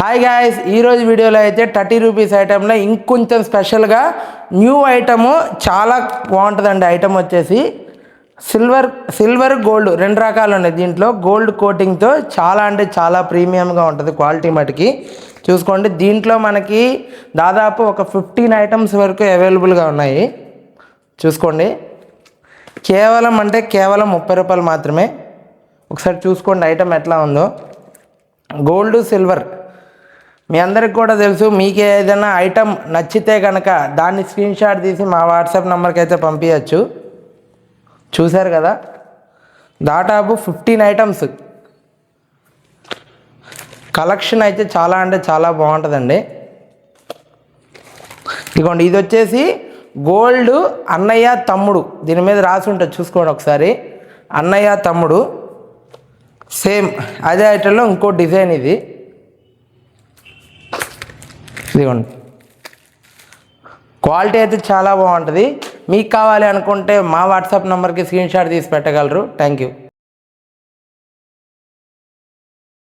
Hi guys, ఈరోజు వీడియోలో అయితే 30 రూపీస్ ఐటెంలో ఇంకొంచెం స్పెషల్గా న్యూ ఐటము చాలా బాగుంటుందండి. ఐటమ్ వచ్చేసి సిల్వర్ గోల్డ్ రెండు రకాలు ఉన్నాయి. దీంట్లో గోల్డ్ కోటింగ్తో చాలా అంటే చాలా ప్రీమియంగా ఉంటుంది క్వాలిటీ మటుకి. చూసుకోండి, దీంట్లో మనకి దాదాపు ఒక 15 ఐటమ్స్ వరకు అవైలబుల్గా ఉన్నాయి. చూసుకోండి, కేవలం 30 రూపాయలు మాత్రమే. ఒకసారి చూసుకోండి ఐటమ్ ఎట్లా ఉందో. గోల్డ్ సిల్వర్ మీ అందరికి కూడా తెలుసు. మీకు ఏదైనా ఐటమ్ నచ్చితే కనుక దాన్ని స్క్రీన్ షాట్ తీసి మా వాట్సాప్ నెంబర్కి అయితే పంపించచ్చు. చూశారు కదా, దాదాపు 15 ఐటమ్స్ కలెక్షన్ అయితే చాలా అంటే చాలా బాగుంటుందండి. ఇదిగోండి, ఇది వచ్చేసి గోల్డ్ అన్నయ్య తమ్ముడు, దీని మీద రాసి ఉంటుంది చూసుకోండి ఒకసారి. అన్నయ్య తమ్ముడు సేమ్ అదే ఐటెంలో ఇంకో డిజైన్ ఇది. ఇదిగోండి, క్వాలిటీ అయితే చాలా బాగుంటుంది. మీకు కావాలి అనుకుంటే మా వాట్సాప్ నెంబర్కి స్క్రీన్ షాట్ తీసి పెట్టగలరు. Thank you.